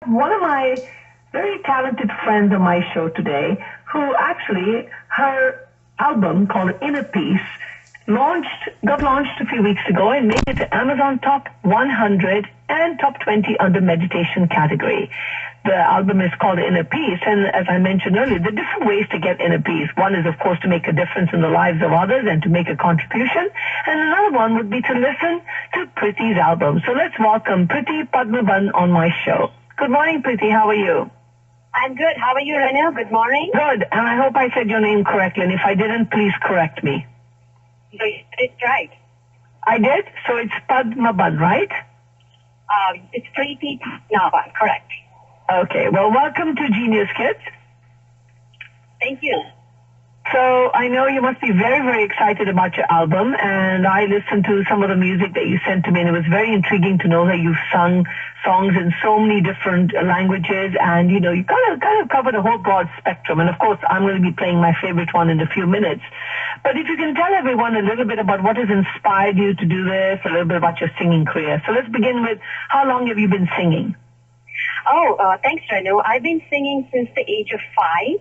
One of my very talented friends on my show today, who actually her album called Inner Peace got launched a few weeks ago and made it to Amazon Top 100 and Top 20 under meditation category. The album is called Inner Peace, and as I mentioned earlier, there are different ways to get inner peace. One is, of course, to make a difference in the lives of others and to make a contribution, and another one would be to listen to Preethy's album. So let's welcome Preethy Padmaban on my show. Good morning, Preethy. How are you? I'm good. How are you, Rennu? Good morning. Good. And I hope I said your name correctly. And if I didn't, please correct me. It's right. I did? So it's Padmaban, right? It's Preethy Padmaban, correct. Okay. Well, welcome to Genius Kids. Thank you. So I know you must be very, very excited about your album, and I listened to some of the music that you sent to me, and it was very intriguing to know that you've sung songs in so many different languages, and you kind of covered a whole broad spectrum. And of course, I'm going to be playing my favorite one in a few minutes. But if you can tell everyone a little bit about what has inspired you to do this, a little bit about your singing career. So let's begin with, how long have you been singing? Thanks, Rennu. I've been singing since the age of 5,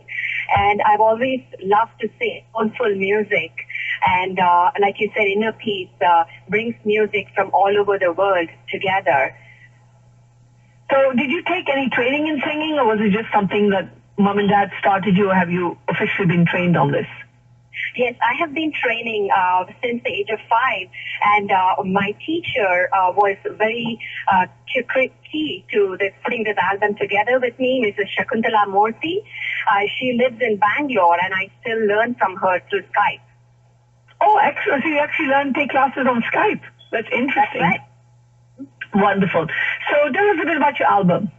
and I've always loved to sing soulful music. And like you said, Inner Peace brings music from all over the world together. So did you take any training in singing, or was it just something that mom and dad started you, or have you officially been trained on this? Yes, I have been training since the age of 5, and my teacher was very key to putting this album together with me, Mrs. Shakuntala Murthy. She lives in Bangalore, and I still learn from her through Skype. Oh, excellent. So you actually take classes on Skype. That's interesting. That's right. Wonderful. So tell us a bit about your album.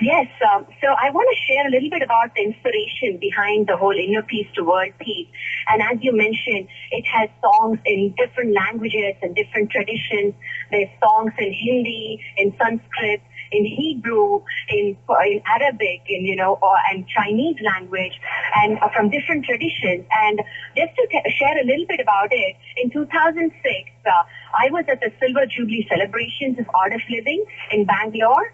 Yes, so I want to share a little bit about the inspiration behind the whole Inner Peace to World Peace. And as you mentioned, it has songs in different languages and different traditions. There's songs in Hindi, in Sanskrit, in Hebrew, in Arabic, and Chinese language, and from different traditions. And just to share a little bit about it, in 2006, I was at the Silver Jubilee celebrations of Art of Living in Bangalore,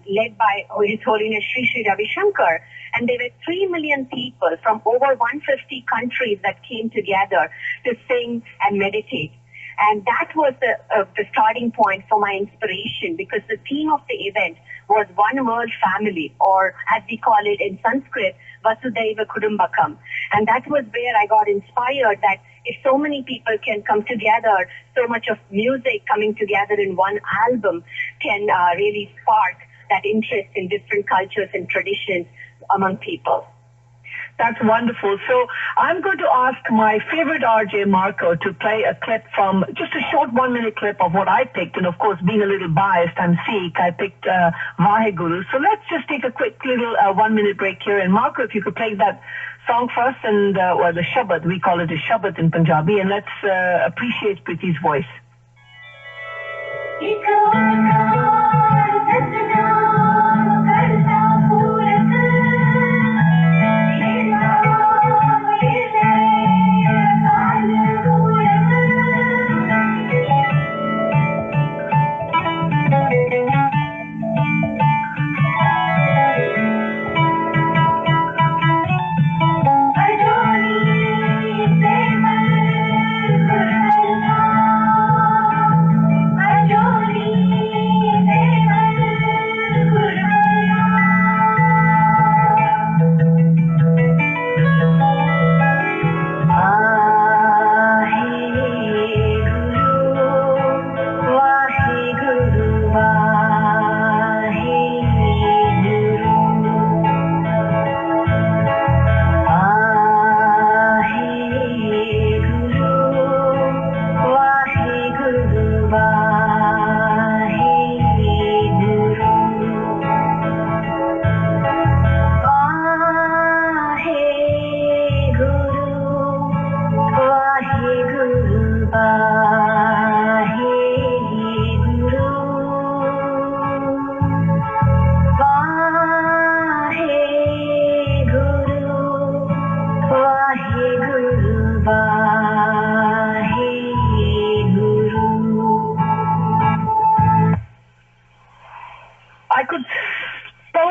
led by His Holiness Sri Sri Ravi Shankar. And there were 3 million people from over 150 countries that came together to sing and meditate. And that was the starting point for my inspiration, because the theme of the event was One World Family, or as we call it in Sanskrit, Vasudhaiva Kudumbakam. And that was where I got inspired that if so many people can come together, so much of music coming together in one album can really spark that interest in different cultures and traditions among people. That's wonderful. So I'm going to ask my favorite RJ, Marco, to play a clip from, just a short 1-minute clip of what I picked. And of course, being a little biased, I'm Sikh, I picked Vaheguru. So let's just take a quick little 1-minute break here. And Marco, if you could play that song first, and or the Shabad, we call it a Shabad in Punjabi, and let's appreciate Preethy's voice.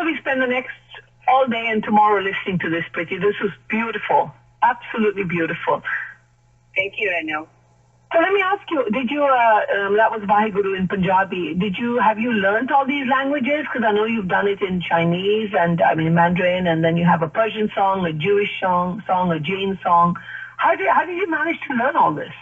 probably spend the next all day and tomorrow listening to this, Preethy. This was beautiful. Absolutely beautiful. Thank you, Rennu. So let me ask you, did you, that was Vaheguru in Punjabi, have you learned all these languages? Because I know you've done it in Chinese and Mandarin, and then you have a Persian song, a Jewish song, a Jain song. How did you manage to learn all this?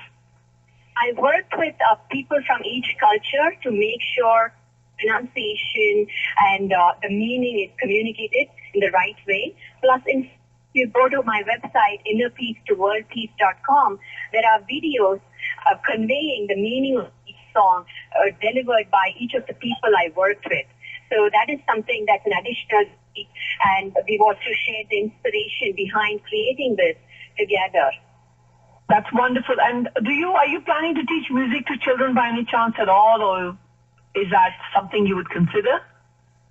I worked with people from each culture to make sure pronunciation and the meaning is communicated in the right way. Plus, if you go to my website, innerpeacetoworldpeace.com, there are videos conveying the meaning of each song delivered by each of the people I worked with. So that is something that's an additional, and we want to share the inspiration behind creating this together. That's wonderful. And are you planning to teach music to children by any chance at all, or is that something you would consider?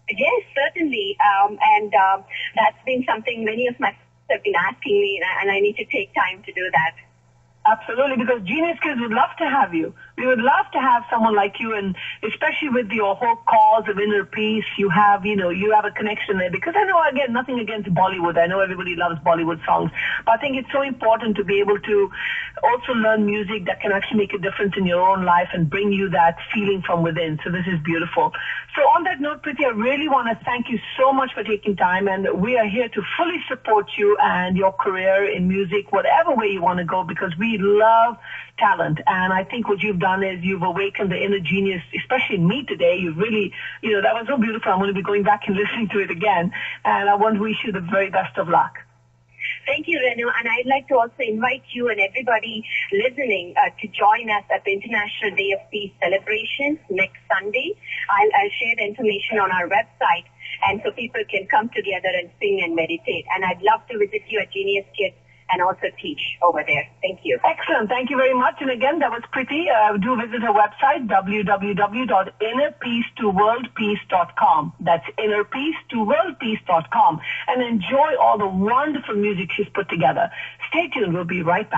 Yes, certainly. That's been something many of my friends have been asking me, and I need to take time to do that. Absolutely, because Genius Kids would love to have you. We would love to have someone like you, and especially with your whole cause of inner peace, you have a connection there. Because I know, again, nothing against Bollywood. I know everybody loves Bollywood songs, but I think it's so important to be able to also learn music that can actually make a difference in your own life and bring you that feeling from within. So this is beautiful. So on that note, Preethy, I really want to thank you so much for taking time, and we are here to fully support you and your career in music, whatever way you want to go, because we love talent. And I think what you've done is you've awakened the inner genius, especially in me today. You've really, that was so beautiful. I'm going to be going back and listening to it again. And I want to wish you the very best of luck. Thank you, Rennu. And I'd like to also invite you and everybody listening to join us at the International Day of Peace celebrations next Sunday. I'll share the information on our website, and so people can come together and sing and meditate. And I'd love to visit you at Genius Kids and also teach over there. Thank you. Excellent. Thank you very much. And again, that was Preethy. Do visit her website, www.innerpeacetoworldpeace.com. That's innerpeacetoworldpeace.com. And enjoy all the wonderful music she's put together. Stay tuned. We'll be right back.